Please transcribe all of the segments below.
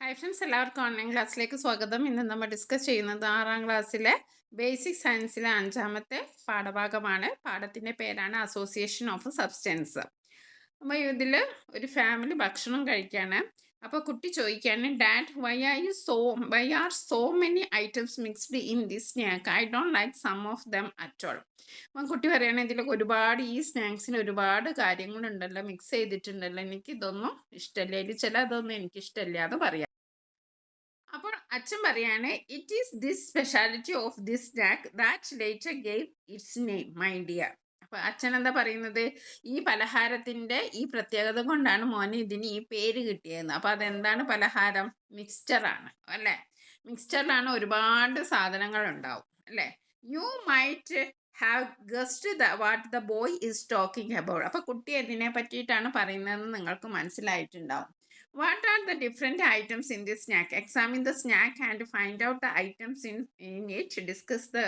Hi friends, എല്ലാവർക്കും online ക്ലാസ്സിലേക്ക് സ്വാഗതം. ഇന്ന് നമ്മൾ ഡിസ്കസ് ചെയ്യുന്നത് 6ാം ക്ലാസ്സിലെ ബേസിക് സയൻസിലെ 5ാമത്തെ പാഠഭാഗമാണ്. പാഠത്തിൻ്റെ പേരാണ് അസോസിയേഷൻ ഓഫ് സബ്സ്റ്റൻസ്. അപ്പോൾ ഇതിൽ ഒരു ഫാമിലി ഭക്ഷണം കഴിക്കുകയാണ്. അപ്പോൾ കുട്ടി ചോദിക്കുകയാണ്, dad why are so many items mixed in this snack? I don't like some of them at all. അപ്പം കുട്ടി പറയുകയാണ്, ഇതിലൊക്കെ ഒരുപാട് ഈ സ്നാക്സിന് ഒരുപാട് കാര്യങ്ങളുണ്ടല്ലോ, മിക്സ് ചെയ്തിട്ടുണ്ടല്ലോ, എനിക്ക് ഇതൊന്നും ഇഷ്ടമല്ല, ഇതിൽ ചിലതൊന്നും എനിക്കിഷ്ടമല്ല എന്ന് പറയാം. അപ്പോൾ അച്ഛൻ പറയാണ്, it is this speciality of this snack that later gave it's name my dear. അപ്പൊ അച്ഛൻ എന്താ പറയുന്നത്, ഈ പലഹാരത്തിന്റെ ഈ പ്രത്യേകത കൊണ്ടാണ് മോനെ ഇതിന് ഈ പേര് കിട്ടിയതെന്ന്. അപ്പൊ അതെന്താണ് പലഹാരം? മിക്സ്ചർ ആണ് അല്ലേ? മിക്സ്ചറിലാണ് ഒരുപാട് സാധനങ്ങൾ ഉണ്ടാവും അല്ലേ? You might have guest what the boy is talking about. അപ്പൊ കുട്ടി എന്തിനെ പറ്റിയിട്ടാണ് പറയുന്നതെന്ന് നിങ്ങൾക്ക് മനസ്സിലായിട്ടുണ്ടാവും. What are the different items in this snack? Examine the snack and find out the items in it. Discuss the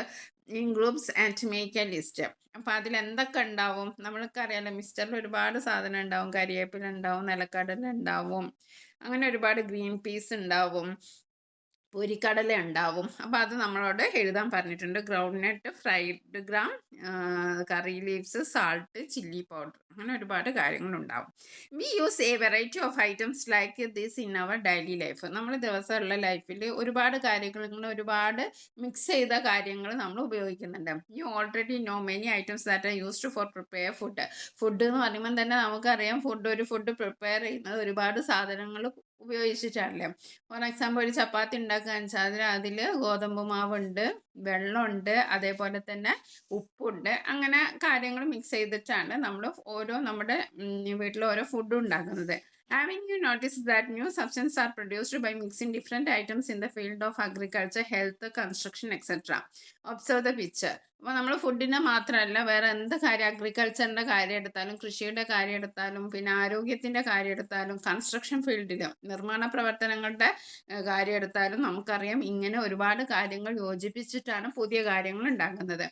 in groups and make a list. അപ്പോൾ അതിൽ എന്തൊക്കെ ഉണ്ടാവും? നമ്മൾക്ക് അറിയാലോ, മിക്സ്ചറിൽ ഒരുപാട് സാധനം ഉണ്ടാവും. കരിവേപ്പില ഉണ്ടാവും, നിലക്കടല ഉണ്ടാവും, അങ്ങനെ ഒരുപാട് ഗ്രീൻ പീസ് ഉണ്ടാവും, പൊരിക്കടല ഉണ്ടാവും. അപ്പോൾ അത് നമ്മളോട് എഴുതാൻ പറഞ്ഞിട്ടുണ്ട്. Groundnut, fried gram, curry leaves, salt, chilli powder, അങ്ങനെ ഒരുപാട് കാര്യങ്ങളുണ്ടാവും. We use a variety of items like this in our daily life. നമ്മൾ ദിവസമുള്ള ലൈഫിൽ ഒരുപാട് കാര്യങ്ങൾ, ഒരുപാട് മിക്സ് ചെയ്ത കാര്യങ്ങൾ നമ്മൾ ഉപയോഗിക്കുന്നുണ്ട്. You already know many items that are used for prepare food. Food എന്ന് പറയുമ്പോൾ തന്നെ നമുക്കറിയാം, ഒരു ഫുഡ് പ്രിപ്പയർ ചെയ്യുന്നത് ഒരുപാട് സാധനങ്ങൾ ഉപയോഗിച്ചിട്ടാണല്ലേ. ഫോർ എക്സാമ്പിൾ, ഒരു ചപ്പാത്തി ഉണ്ടാക്കുകയെന്ന് വെച്ചാൽ അതിൽ ഗോതമ്പ് മാവുണ്ട്, വെള്ളമുണ്ട്, അതേപോലെ തന്നെ ഉപ്പുണ്ട്, അങ്ങനെ കാര്യങ്ങൾ മിക്സ് ചെയ്തിട്ടാണ് നമ്മൾ നമ്മുടെ വീട്ടിൽ ഓരോ ഫുഡ് ഉണ്ടാക്കുന്നത്. Having you noticed that new substances are produced by mixing different items in the field of agriculture, health, construction, etc. Observe the picture. അപ്പോൾ നമ്മൾ ഫുഡിനെ മാത്രമല്ല, വേറെ എന്ത് കാര്യം, അഗ്രികൾച്ചറിൻ്റെ കാര്യം എടുത്താലും, കൃഷിയുടെ കാര്യം എടുത്താലും, പിന്നെ ആരോഗ്യത്തിൻ്റെ കാര്യം എടുത്താലും, കൺസ്ട്രക്ഷൻ ഫീൽഡിലും നിർമ്മാണ പ്രവർത്തനങ്ങളുടെ കാര്യം എടുത്താലും നമുക്കറിയാം, ഇങ്ങനെ ഒരുപാട് കാര്യങ്ങൾ യോജിപ്പിച്ചിട്ടാണ് പുതിയ കാര്യങ്ങൾ ഉണ്ടാക്കുന്നത്.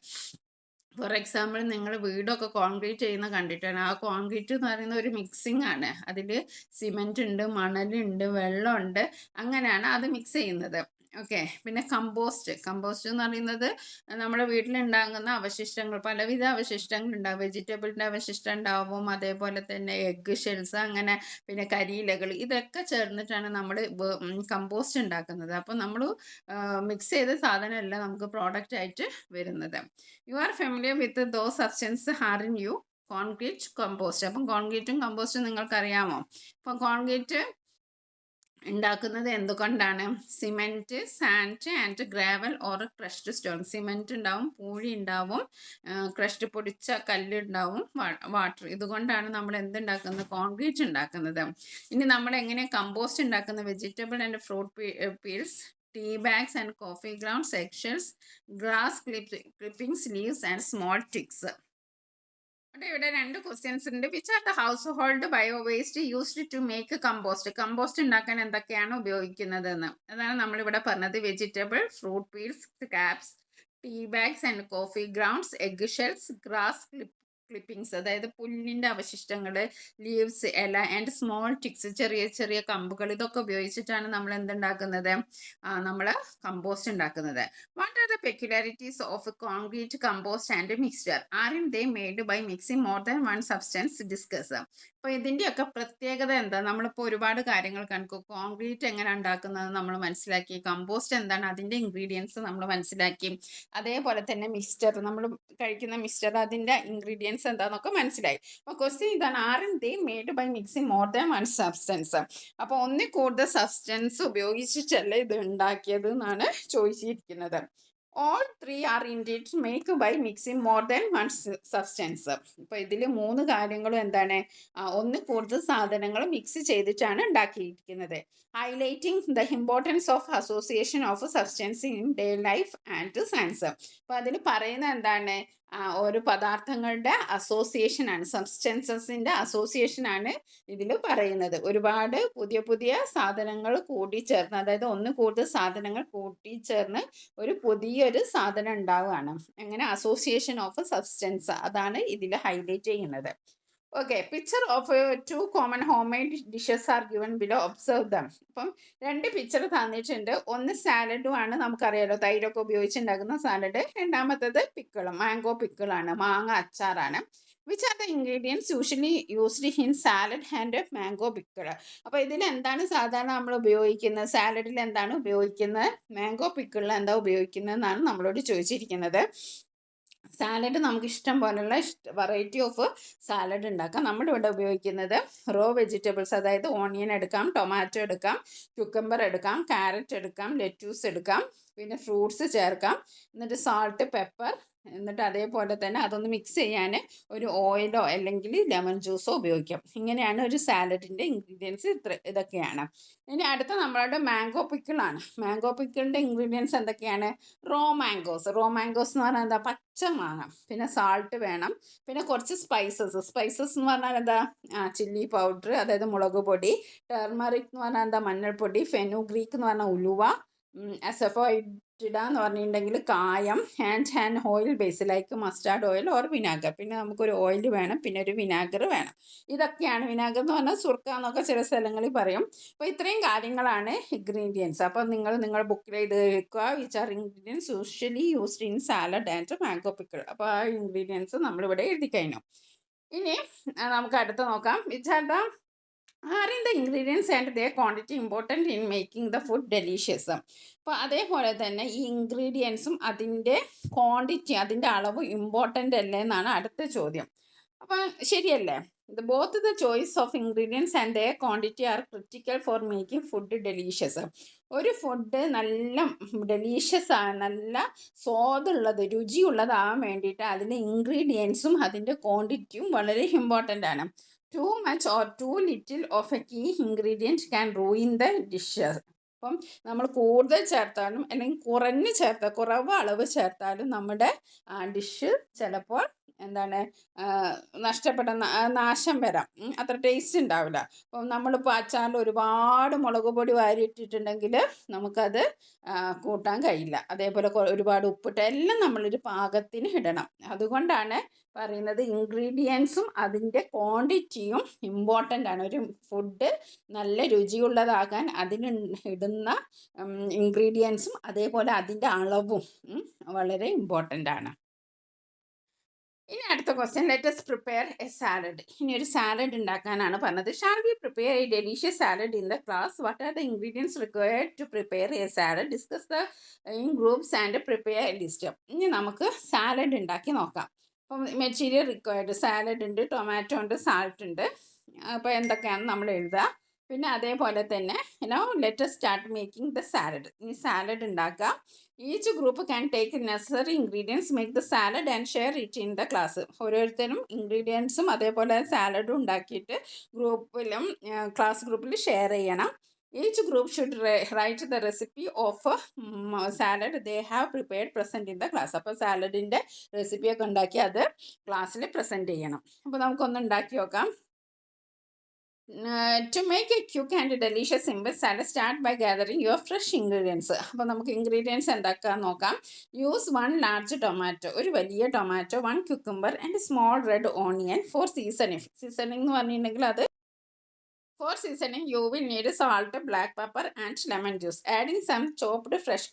ഫോർ എക്സാമ്പിൾ, നിങ്ങൾ വീടൊക്കെ കോൺക്രീറ്റ് ചെയ്യുന്ന കണ്ടിട്ടാണ്. ആ കോൺക്രീറ്റ് എന്ന് പറയുന്ന ഒരു മിക്സിംഗ് ആണ്. അതിൽ സിമെൻ്റ് ഉണ്ട്, മണലുണ്ട്, വെള്ളമുണ്ട്, അങ്ങനെയാണ് അത് മിക്സ് ചെയ്യുന്നത്. ഓക്കെ. പിന്നെ കമ്പോസ്റ്റ് എന്ന് പറയുന്നത് നമ്മുടെ വീട്ടിലുണ്ടാകുന്ന അവശിഷ്ടങ്ങൾ, പലവിധ അവശിഷ്ടങ്ങൾ ഉണ്ടാവും. വെജിറ്റബിളിൻ്റെ അവശിഷ്ടം ഉണ്ടാവും, അതേപോലെ തന്നെ എഗ്ഗ് ഷെൽസ്, അങ്ങനെ പിന്നെ കരിയിലകൾ, ഇതൊക്കെ ചേർന്നിട്ടാണ് നമ്മൾ കമ്പോസ്റ്റ് ഉണ്ടാക്കുന്നത്. അപ്പോൾ നമ്മൾ മിക്സ് ചെയ്ത സാധനമല്ല നമുക്ക് പ്രോഡക്റ്റ് ആയിട്ട് വരുന്നത്. You are familiar with those substance are in you. Concrete, compost. അപ്പം കോൺക്രീറ്റും കമ്പോസ്റ്റും നിങ്ങൾക്കറിയാമോ? അപ്പം കോൺക്രീറ്റ് ഉണ്ടാക്കുന്നത് എന്തുകൊണ്ടാണ്? Cement, sand and gravel or crushed stone. Cement ഉണ്ടാവും, പൂഴി ഉണ്ടാവും, ക്രഷ്ഡ് പൊടിച്ച കല്ല് ഉണ്ടാവും, വാട്ടർ. ഇതുകൊണ്ടാണ് നമ്മൾ എന്തുണ്ടാക്കുന്നത്? കോൺക്രീറ്റ് ഉണ്ടാക്കുന്നത്. ഇനി നമ്മൾ എങ്ങനെ കമ്പോസ്റ്റ് ഉണ്ടാക്കുന്നത്? Vegetable and fruit peels, tea bags and coffee grounds, eggshells, grass clippings, leaves and small sticks. ഇവിടെ 2 ക്വസ്റ്റ്യൻസ് ഉണ്ട്. Which are the household bio waste used to make compost. Compost ഉണ്ടാക്കാൻ എന്തൊക്കെയാണ് ഉപയോഗിക്കുന്നത് എന്ന് അതാണ് നമ്മളിവിടെ പറഞ്ഞത്. Vegetable, fruit peels, caps, tea bags and coffee grounds, eggshells, grass clippings, അതായത് പുല്ലിൻ്റെ അവശിഷ്ടങ്ങൾ, ലീവ്സ്, ഇല, ആൻഡ് സ്മോൾ ടിക്സ്, ചെറിയ ചെറിയ കമ്പുകൾ, ഇതൊക്കെ ഉപയോഗിച്ചിട്ടാണ് നമ്മൾ എന്തുണ്ടാക്കുന്നത്? നമ്മൾ കമ്പോസ്റ്റ് ഉണ്ടാക്കുന്നത്. What are the peculiarities of concrete, compost and mixture? ആരും they made by mixing more than one substance. Discuss. അപ്പോൾ ഇതിൻ്റെയൊക്കെ പ്രത്യേകത എന്താ? നമ്മളിപ്പോൾ ഒരുപാട് കാര്യങ്ങൾ കണ്ടു. കോൺക്രീറ്റ് എങ്ങനെ ഉണ്ടാക്കുന്നത് നമ്മൾ മനസ്സിലാക്കി, കമ്പോസ്റ്റ് എന്താണ്, അതിൻ്റെ ഇൻഗ്രീഡിയൻസ് നമ്മൾ മനസ്സിലാക്കി, അതേപോലെ തന്നെ മിക്സ്ചർ, നമ്മൾ കഴിക്കുന്ന മിക്സ്ചർ, അതിൻ്റെ ഇൻഗ്രീഡിയൻസ് എന്താണെന്നൊക്കെ മനസ്സിലായി. അപ്പോൾ ക്വസ്റ്റ്യൻ ഇതാണ്, are they made by mixing more than one substance. അപ്പോൾ ഒന്നിൽ കൂടുതൽ സബ്സ്റ്റൻസ് ഉപയോഗിച്ചിട്ടല്ലേ ഇത് ഉണ്ടാക്കിയത് എന്നാണ് ചോദിച്ചിരിക്കുന്നത്. All 3 are indeed make by mixing more than one substance. ഇപ്പോൾ ഇതിൽ 3 കാര്യങ്ങളും എന്താണ്? ഒന്നിൽ കൂടുതൽ സാധനങ്ങൾ മിക്സ് ചെയ്തിട്ടാണ് ഉണ്ടാക്കിയിരിക്കുന്നത്. Highlighting the importance of association of substance in day life and science. അപ്പോൾ അതിൽ പറയുന്നത് എന്താണ്? ഓരോ പദാർത്ഥങ്ങളുടെ അസോസിയേഷനാണ്, സബ്സ്റ്റൻസസിൻ്റെ അസോസിയേഷനാണ് ഇതിൽ പറയുന്നത്. ഒരുപാട് പുതിയ പുതിയ സാധനങ്ങൾ കൂടിച്ചേർന്ന്, അതായത് ഒന്ന് കൂടുതൽ സാധനങ്ങൾ കൂട്ടിച്ചേർന്ന് ഒരു പുതിയൊരു സാധനം ഉണ്ടാവുകയാണ്. അങ്ങനെ അസോസിയേഷൻ ഓഫ് സബ്സ്റ്റൻസ്, അതാണ് ഇതിൽ ഹൈലൈറ്റ് ചെയ്യുന്നത്. Okay, picture of two common home made dishes are given below, observe dum. അപ്പം രണ്ട് പിക്ചർ തന്നിട്ടുണ്ട്. ഒന്ന് സാലഡും ആണ്, നമുക്കറിയാലോ തൈരൊക്കെ ഉപയോഗിച്ചുണ്ടാക്കുന്ന സാലഡ്. രണ്ടാമത്തത് പിക്കിളും, മാംഗോ പിക്കിളാണ്, മാങ്ങ അച്ചാറാണ്. Which are the ingredients usually used in salad and mango pickle. അപ്പോൾ ഇതിൽ എന്താണ് സാധാരണ നമ്മൾ ഉപയോഗിക്കുന്നത്, സാലഡിൽ എന്താണ് ഉപയോഗിക്കുന്നത്, മാംഗോ പിക്കിളിൽ എന്താ ഉപയോഗിക്കുന്നത് എന്നാണ് നമ്മളോട് ചോദിച്ചിരിക്കുന്നത്. സാലഡ് നമുക്ക് ഇഷ്ടം പോലുള്ള വെറൈറ്റി ഓഫ് സാലഡ് ഉണ്ടാക്കാം. നമ്മുടെ ഇവിടെ ഉപയോഗിക്കുന്നത് റോ വെജിറ്റബിൾസ്, അതായത് ഓണിയൻ എടുക്കാം, ടൊമാറ്റോ എടുക്കാം, ക്യുക്കമ്പർ എടുക്കാം, ക്യാരറ്റ് എടുക്കാം, ലെറ്റ്യൂസ് എടുക്കാം, പിന്നെ ഫ്രൂട്ട്സ് ചേർക്കാം, എന്നിട്ട് സാൾട്ട്, പെപ്പർ, എന്നിട്ട് അതേപോലെ തന്നെ അതൊന്ന് മിക്സ് ചെയ്യാൻ ഒരു ഓയിലോ അല്ലെങ്കിൽ ലെമൺ ജ്യൂസോ ഉപയോഗിക്കാം. ഇങ്ങനെയാണ് ഒരു സാലഡിൻ്റെ ഇൻഗ്രീഡിയൻസ്. ഇതൊക്കെയാണ്. ഇനി അടുത്ത നമ്മളുടെ മാംഗോ പിക്കിളാണ്. മാംഗോ പിക്കിളിൻ്റെ ഇൻഗ്രീഡിയൻസ് എന്തൊക്കെയാണ്? റോ മാംഗോസ് എന്ന് പറഞ്ഞാൽ എന്താ, പച്ച മാങ്ങ, പിന്നെ സാൾട്ട് വേണം, പിന്നെ കുറച്ച് സ്പൈസസ് എന്ന് പറഞ്ഞാൽ എന്താ, ചില്ലി പൗഡർ, അതായത് മുളക് പൊടി, ടെർമറിക് എന്ന് പറഞ്ഞാൽ എന്താ, മഞ്ഞൾപ്പൊടി, ഫെനുഗ്രീക്ക് എന്ന് പറഞ്ഞാൽ ഉലുവ, അസഫോയിറ്റിഡ എന്ന് പറഞ്ഞിട്ടുണ്ടെങ്കിൽ കായം, and oil base like mustard oil or vinegar. പിന്നെ നമുക്കൊരു ഓയിൽ വേണം, പിന്നെ ഒരു വിനാഗർ വേണം. ഇതൊക്കെയാണ്. വിനാഗർ എന്ന് പറഞ്ഞാൽ സുർക്ക എന്നൊക്കെ ചില സ്ഥലങ്ങളിൽ പറയും. അപ്പോൾ ഇത്രയും കാര്യങ്ങളാണ് ഇൻഗ്രീഡിയൻസ്. അപ്പോൾ നിങ്ങൾ ബുക്കിൽ ഇത് വെക്കുക, which are ingredients usually used in salad and mango pickle. അപ്പോൾ ആ ഇൻഗ്രീഡിയൻസ് നമ്മളിവിടെ എഴുതി കഴിഞ്ഞു. ഇനി നമുക്ക് അടുത്ത് നോക്കാം. Which are the are in the ingredients and the quantity important in making the food delicious. അപ്പോൾ അതേപോലെ തന്നെ ഈ ഇൻഗ്രീഡിയൻസും അതിൻ്റെ ക്വാണ്ടിറ്റി, അതിൻ്റെ അളവ് ഇമ്പോർട്ടൻ്റ് അല്ലേ എന്നാണ് അടുത്ത ചോദ്യം. അപ്പം ശരിയല്ലേ? Both the choice of ingredients and the quantity are critical for making food delicious. ഒരു ഫുഡ് നല്ല ഡെലീഷ്യസ് ആണ്, നല്ല സ്വാദുള്ളത്, രുചിയുള്ളതാകാൻ വേണ്ടിയിട്ട് അതിൻ്റെ ഇൻഗ്രീഡിയൻസും അതിൻ്റെ ക്വാണ്ടിറ്റിയും വളരെ ഇമ്പോർട്ടൻ്റ് ആണ്. Too much or too little of a key ingredient can ruin the dishes. അപ്പം നമ്മൾ കൂടുതൽ ചേർത്താലും അല്ലെങ്കിൽ കുറവ് അളവ് ചേർത്താലും നമ്മുടെ ഡിഷ് ചിലപ്പോൾ എന്താണ് നഷ്ടപ്പെടുന്ന, നാശം വരാം, അത്ര ടേസ്റ്റ് ഉണ്ടാവില്ല. അപ്പം നമ്മളിപ്പോൾ അച്ചാറിൽ ഒരുപാട് മുളക് പൊടി വാരിയിട്ടിട്ടുണ്ടെങ്കിൽ നമുക്കത് കൂട്ടാൻ കഴിയില്ല. അതേപോലെ ഒരുപാട് ഉപ്പിട്ട് എല്ലാം നമ്മളൊരു പാകത്തിന് ഇടണം. അതുകൊണ്ടാണ് പറയുന്നത് ഇൻഗ്രീഡിയൻസും അതിൻ്റെ ക്വാണ്ടിറ്റിയും ഇമ്പോർട്ടൻ്റ് ആണ്. ഒരു ഫുഡ് നല്ല രുചിയുള്ളതാകാൻ അതിന് ഇടുന്ന ഇൻഗ്രീഡിയൻസും അതേപോലെ അതിൻ്റെ അളവും വളരെ ഇമ്പോർട്ടൻ്റ് ആണ്. ഇനി അടുത്ത question, let's prepare a salad. ഇനി ഒരു സാലഡ് ഉണ്ടാക്കാനാണ് പറഞ്ഞത്. Shall we prepare a delicious salad in the class? What are the ingredients required to prepare a salad? Discuss the in groups and prepare a list. ഇനി നമുക്ക് salad ഉണ്ടാക്കി നോക്കാം. അപ്പം material required, salad ഉണ്ട്, tomato ഉണ്ട്, salt ഉണ്ട്. അപ്പോൾ എന്തൊക്കെയാണെന്ന് നമ്മൾ എഴുതുക. പിന്നെ അതേപോലെ തന്നെ let's start making the salad. ഇനി സാലഡ് ഉണ്ടാക്കുക. Each group can take necessary ingredients, make the salad and share it in the class. ഓരോരുത്തരും ഇൻഗ്രീഡിയൻസും അതേപോലെ സാലഡും ഉണ്ടാക്കിയിട്ട് ഗ്രൂപ്പിലും ക്ലാസ് ഗ്രൂപ്പിൽ ഷെയർ ചെയ്യണം. Each group should write the recipe of salad they have prepared present in the class. അപ്പോൾ സാലഡിൻ്റെ റെസിപ്പിയൊക്കെ ഉണ്ടാക്കി അത് ക്ലാസ്സിൽ പ്രസൻറ്റ് ചെയ്യണം. അപ്പോൾ നമുക്കൊന്ന് ഉണ്ടാക്കി നോക്കാം. To make a quick and delicious simple salad, start by gathering your fresh ingredients. അപ്പോൾ നമുക്ക് ഇൻഗ്രീഡിയൻസ് എന്താക്കാൻ നോക്കാം. യൂസ് 1 large tomato, ഒരു വലിയ tomato, 1 cucumber and small red onion for seasoning. Seasoning എന്ന് പറഞ്ഞിട്ടുണ്ടെങ്കിൽ അത് For seasoning, you will need salt, black pepper and lemon juice. Adding some chopped fresh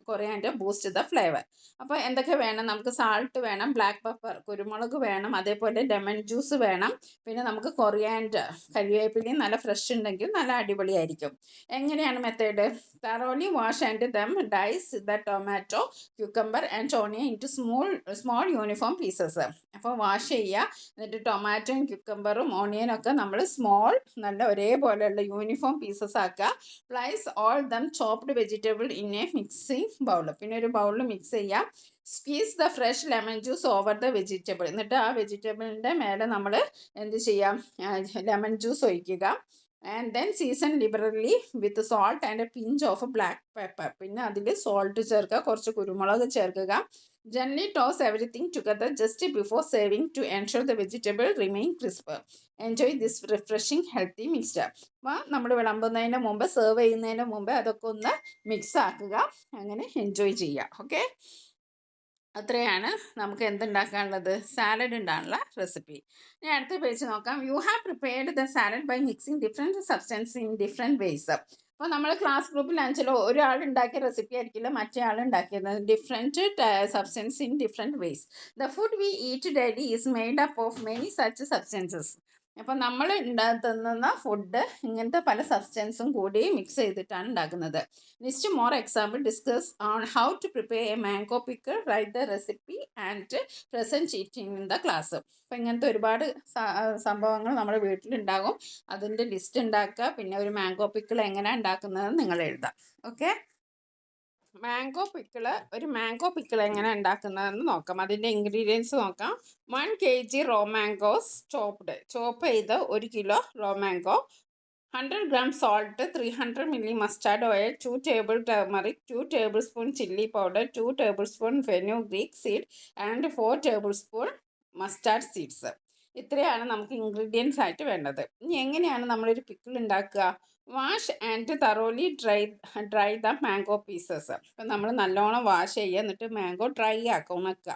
coriander boost the flavor. അപ്പോൾ എന്തൊക്കെ വേണം? നമുക്ക് salt വേണം, ബ്ലാക്ക് പെപ്പർ കുരുമുളക് വേണം, അതേപോലെ ലെമൺ ജ്യൂസ് വേണം, പിന്നെ നമുക്ക് കൊറിയാൻഡർ കരിവേപ്പിലയും നല്ല ഫ്രഷ് ഉണ്ടെങ്കിൽ നല്ല അടിപൊളിയായിരിക്കും. എങ്ങനെയാണ് method? thoroughly wash and then dice the tomato, cucumber and onion into small uniform pieces. അപ്പോൾ വാഷ് ചെയ്യുക, എന്നിട്ട് ടൊമാറ്റോയും ക്യുക്കമ്പറും ഓണിയനും ഒക്കെ നമ്മൾ സ്മോൾ നല്ല ഒരേപോലെയുള്ള യൂണിഫോം പീസസ് ആക്കുക. Place all dum chopped vegetable in A mixing bowl. പിന്നെ ഒരു ബൗളിൽ മിക്സ് ചെയ്യാം. Squeeze the fresh lemon juice over the vegetable. എന്നിട്ട് ആ വെജിറ്റബിളിൻ്റെ മേലെ നമ്മൾ എന്ത് ചെയ്യാം, ലെമൺ ജ്യൂസ് ഒഴിക്കുക. And then season liberally with salt and A pinch of black pepper. പിന്നെ അതിൽ സോൾട്ട് ചേർക്കുക, കുറച്ച് കുരുമുളക് ചേർക്കുക. Gently toss everything together just before serving to ensure the vegetable remain crisp. Enjoy this refreshing healthy mixture. അപ്പോൾ നമ്മൾ വിളമ്പുന്നതിന് മുമ്പ്, serve ചെയ്യുന്നതിന് മുമ്പ് അതൊക്കെ ഒന്ന് മിക്സ് ആക്കുക, അങ്ങനെ എൻജോയ് ചെയ്യുക. ഓക്കെ. അത്രയാണ് നമുക്ക് എന്തുണ്ടാക്കാനുള്ളത്, സാലഡ് ഉണ്ടാകാനുള്ള റെസിപ്പി. ഇനി അടുത്ത പേജ് നോക്കാം. You have prepared the salad by mixing different substance in different ways. അപ്പോൾ നമ്മൾ ക്ലാസ് ഗ്രൂപ്പിലാണെച്ചാലോ ഒരാൾ ഉണ്ടാക്കിയ റെസിപ്പി ആയിരിക്കില്ല മറ്റേ ആൾ ഉണ്ടാക്കിയത്. Different substance in different vase. The food we eat daily is made up of many such substances. അപ്പം നമ്മൾ തിന്നുന്ന ഫുഡ് ഇങ്ങനത്തെ പല സബ്സ്റ്റൻസും കൂടി മിക്സ് ചെയ്തിട്ടാണ് ഉണ്ടാക്കുന്നത്. List more example, discuss on how to prepare a mango pickle, write the recipe and present it in the class. അപ്പം ഇങ്ങനത്തെ ഒരുപാട് സംഭവങ്ങൾ നമ്മുടെ വീട്ടിലുണ്ടാകും. അതിൻ്റെ ലിസ്റ്റ് ഉണ്ടാക്കുക. പിന്നെ ഒരു മാംഗോ പിക്കിൾ എങ്ങനെയാണ് ഉണ്ടാക്കുന്നതെന്ന് നിങ്ങൾ എഴുതാം. ഓക്കെ, ഒരു മാംഗോ പിക്കിൾ എങ്ങനെ ഉണ്ടാക്കുന്നതെന്ന് നോക്കാം. അതിൻ്റെ ഇൻഗ്രീഡിയൻസ് നോക്കാം. 1 kg റോ മാംഗോസ് ചോപ്പ് ചെയ്ത് 1 kilo raw mango, 100 gram salt, 300 ml mustard oil, 2 table turmeric, 2 tablespoon chili powder, 2 tablespoon fenugreek seed and 4 tablespoon mustard seeds. ഇത്രയാണ് നമുക്ക് ഇൻഗ്രീഡിയൻസ് ആയിട്ട് വേണ്ടത്. ഇനി എങ്ങനെയാണ് നമ്മളൊരു പിക്കിൾ ഉണ്ടാക്കുക? Wash and thoroughly dry the mango pieces. അപ്പം നമ്മൾ നല്ലോണം വാഷ് ചെയ്യുക, എന്നിട്ട് മാംഗോ ഡ്രൈ ആക്കുക, ഉണക്കുക.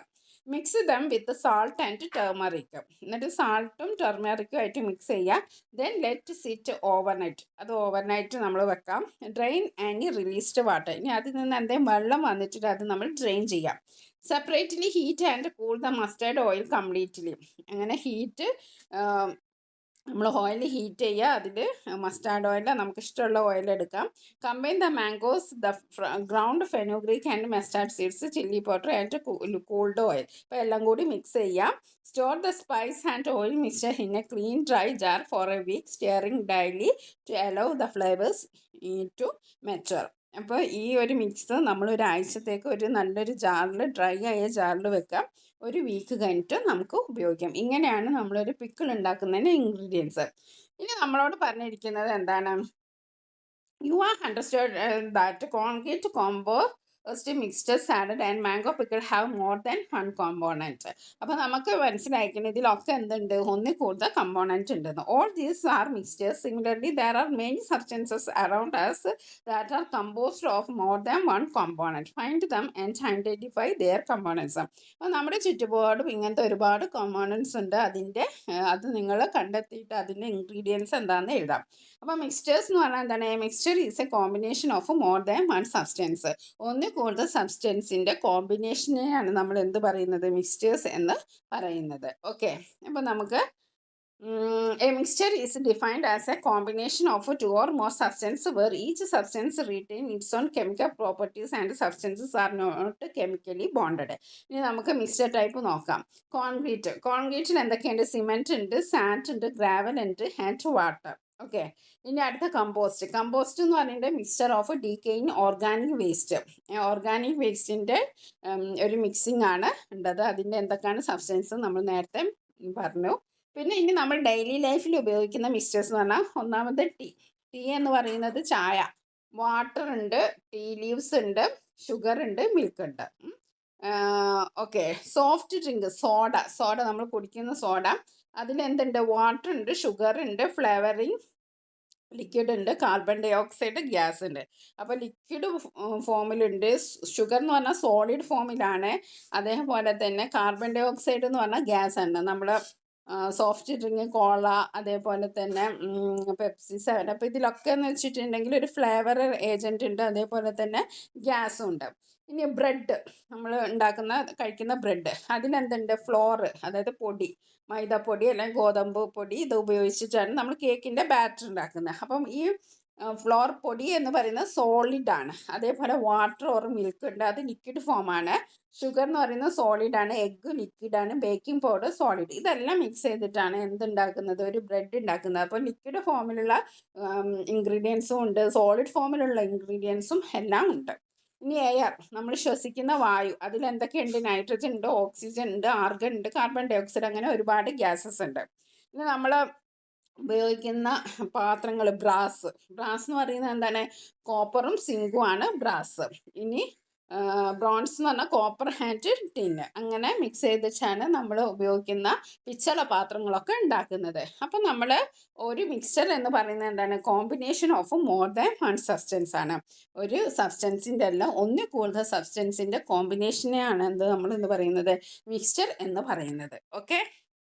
Mix them with salt and turmeric. എന്നിട്ട് സാൾട്ടും ടർമറിക്കും ആയിട്ട് മിക്സ് ചെയ്യുക. Then let sit overnight. അത് ഓവർനൈറ്റ് നമ്മൾ വെക്കാം. Drain and released water. ഇനി അതിൽ നിന്ന് എന്തെങ്കിലും വെള്ളം വന്നിട്ട് അത് നമ്മൾ ഡ്രെയിൻ ചെയ്യാം. Separately heat and cool the mustard oil completely. അങ്ങനെ നമ്മൾ ഓയിൽ ഹീറ്റ് ചെയ്യുക. അതിൽ മസ്റ്റാർഡ് ഓയിൽ, നമുക്ക് ഇഷ്ടമുള്ള ഓയിൽ എടുക്കാം. Combine the mangoes, the ground fenugreek and mustard seeds, chilli powder and cooled oil. അപ്പോൾ എല്ലാം കൂടി മിക്സ് ചെയ്യാം. Store the spice and oil mixture in a clean dry jar for a week, stirring daily to allow the flavours to mature. അപ്പോൾ ഈ ഒരു mix നമ്മൾ ഒരാഴ്ചത്തേക്ക് ഒരു നല്ലൊരു ജാറിൽ, ഡ്രൈ ആയ ജാറിൽ വെക്കാം. ഒരു വീക്ക് കഴിഞ്ഞിട്ട് നമുക്ക് ഉപയോഗിക്കാം. ഇങ്ങനെയാണ് നമ്മളൊരു പിക്കിൾ ഉണ്ടാക്കുന്നതിന് ഇൻഗ്രീഡിയൻസ്. ഇനി നമ്മളോട് പറഞ്ഞിരിക്കുന്നത് എന്താണ്? You are understood that concrete mixed salad and mango pickle have more than 1 component. അപ്പോൾ നമുക്ക് മനസ്സിലാക്കണം ഇതിലൊക്കെ എന്തുണ്ട്, ഒന്നിൽ കൂടുതൽ കമ്പോണൻറ്റ് ഉണ്ടെന്ന്. All these are mixtures. Similarly there are many substances around us that are composed of more than 1 component. Find them and identify their components. അപ്പോൾ നമ്മുടെ ചുറ്റുപാടും ഇങ്ങനത്തെ ഒരുപാട് കോമ്പോണൻസ് ഉണ്ട്. അത് നിങ്ങൾ കണ്ടെത്തിയിട്ട് അതിൻ്റെ ഇൻഗ്രീഡിയൻസ് എന്താണെന്ന് എഴുതാം. അപ്പോൾ മിക്സ്ചേഴ്സ് എന്ന് പറഞ്ഞാൽ എന്താണ്? Mixture is A combination of more than 1 substance. ഒന്നിൽ കൂടുതൽ സബ്സ്റ്റൻസിൻ്റെ കോമ്പിനേഷനെയാണ് നമ്മൾ എന്ത് പറയുന്നത്? മിക്സ്ചേഴ്സ് എന്ന് പറയുന്നത്. ഓക്കെ, അപ്പോൾ നമുക്ക് a mixture is defined as a combination of 2 or more substances where each substance retains its own chemical properties and substances are not chemically bonded. ഇനി നമുക്ക് മിക്സ്ചർ ടൈപ്പ് നോക്കാം. കോൺക്രീറ്റിൽ എന്തൊക്കെയുണ്ട്? സിമെൻറ്റ് ഉണ്ട്, സാൻഡ് ഉണ്ട്, ഗ്രാവൽ ഉണ്ട് and water. Okay, ഇനി അടുത്ത compost എന്ന് പറയുന്നത് മിക്സ്ചർ ഓഫ് ഡീക്കെയിങ് ഓർഗാനിക് വേസ്റ്റിൻ്റെ ഒരു മിക്സിംഗ് ആണ് ഉണ്ടത്. അതിൻ്റെ എന്തൊക്കെയാണ് സബ്സ്റ്റൻസ് നമ്മൾ നേരത്തെ പറഞ്ഞു. പിന്നെ ഇനി നമ്മൾ ഡെയിലി ലൈഫിൽ ഉപയോഗിക്കുന്ന മിക്സ്ചേഴ്സ് എന്ന് പറഞ്ഞാൽ ഒന്നാമത് ടീ എന്ന് പറയുന്നത് ചായ, വാട്ടർ ഉണ്ട്, ടീ ലീവ്സ് ഉണ്ട്, ഷുഗർ ഉണ്ട്, മിൽക്ക് ഉണ്ട്. ഓക്കെ, സോഫ്റ്റ് ഡ്രിങ്ക് സോഡ നമ്മൾ കുടിക്കുന്ന സോഡ, അതിലെന്തുണ്ട്? വാട്ടർ ഉണ്ട്, ഷുഗർ ഉണ്ട്, ഫ്ലേവറിങ് ലിക്വിഡ് ഉണ്ട്, കാർബൺ ഡൈ ഓക്സൈഡ്, ഗ്യാസ് ഉണ്ട്. അപ്പോൾ ലിക്വിഡ് ഫോമിലുണ്ട്, ഷുഗർ എന്ന് പറഞ്ഞാൽ സോളിഡ് ഫോമിലാണ്. അതേപോലെ തന്നെ കാർബൺ ഡൈ ഓക്സൈഡ് എന്ന് പറഞ്ഞാൽ ഗ്യാസ് ആണ്. നമ്മൾ സോഫ്റ്റ് ഡ്രിങ്ക്, കോള, അതേപോലെ തന്നെ പെപ്സി, 7 അപ്പോൾ ഇതിലൊക്കെ എന്ന് വെച്ചിട്ടുണ്ടെങ്കിൽ ഒരു ഫ്ലേവർ ഏജൻറ്റ് ഉണ്ട്, അതേപോലെ തന്നെ ഗ്യാസും ഉണ്ട്. ഇനി ബ്രെഡ്, നമ്മൾ കഴിക്കുന്ന ബ്രെഡ്, അതിനെന്തുണ്ട്? ഫ്ലോർ, അതായത് പൊടി, മൈദപ്പൊടി അല്ലെങ്കിൽ ഗോതമ്പ് പൊടി, ഇത് ഉപയോഗിച്ചിട്ടാണ് നമ്മൾ കേക്കിൻ്റെ ബാറ്റർ ഉണ്ടാക്കുന്നത്. അപ്പം ഈ ഫ്ലോർ പൊടി എന്ന് പറയുന്നത് സോളിഡാണ്. അതേപോലെ വാട്ടർ ഓർ മിൽക്ക് ഉണ്ട്, അത് ലിക്വിഡ് ഫോമാണ്. ഷുഗർ എന്ന് പറയുന്നത് സോളിഡാണ്, എഗ്ഗ് ലിക്വിഡാണ്, ബേക്കിംഗ് പൗഡർ സോളിഡ്. ഇതെല്ലാം മിക്സ് ചെയ്തിട്ടാണ് എന്തുണ്ടാക്കുന്നത്? ഒരു ബ്രെഡ് ഉണ്ടാക്കുന്നത്. അപ്പോൾ ലിക്വിഡ് ഫോമിലുള്ള ഇൻഗ്രീഡിയൻസും ഉണ്ട്, സോളിഡ് ഫോമിലുള്ള ഇൻഗ്രീഡിയൻസും എല്ലാം ഉണ്ട്. ഇനി എയർ, നമ്മൾ ശ്വസിക്കുന്ന വായു, അതിലെന്തൊക്കെയുണ്ട്? നൈട്രജൻ ഉണ്ട്, ഓക്സിജൻ ഉണ്ട്, ആർഗൺ ഉണ്ട്, കാർബൺ ഡൈ ഓക്സൈഡ്, അങ്ങനെ ഒരുപാട് ഗ്യാസസ് ഉണ്ട്. ഇനി നമ്മൾ ഉപയോഗിക്കുന്ന പാത്രങ്ങൾ, ബ്രാസ് എന്ന് പറയുന്നത് എന്താണ്? കോപ്പറും സിങ്കും ആണ് ബ്രാസ്. ഇനി ബ്രോൺസ് എന്ന് പറഞ്ഞാൽ കോപ്പർ ആൻഡ് ടിന്ന്. അങ്ങനെ മിക്സ് ചെയ്തിട്ടാണ് നമ്മൾ ഉപയോഗിക്കുന്ന പിച്ചള പാത്രങ്ങളൊക്കെ ഉണ്ടാക്കുന്നത്. അപ്പം നമ്മൾ ഒരു മിക്സ്ചർ എന്ന് പറയുന്നത് എന്താണ്? Combination of more than one substance ആണ്. ഒരു സബ്സ്റ്റൻസിൻ്റെ എല്ലാം ഒന്നിൽ കൂടുതൽ സബ്സ്റ്റൻസിൻ്റെ കോമ്പിനേഷനെയാണ് നമ്മൾ എന്ന് പറയുന്നത് മിക്സ്ചർ എന്ന് പറയുന്നത്. ഓക്കെ.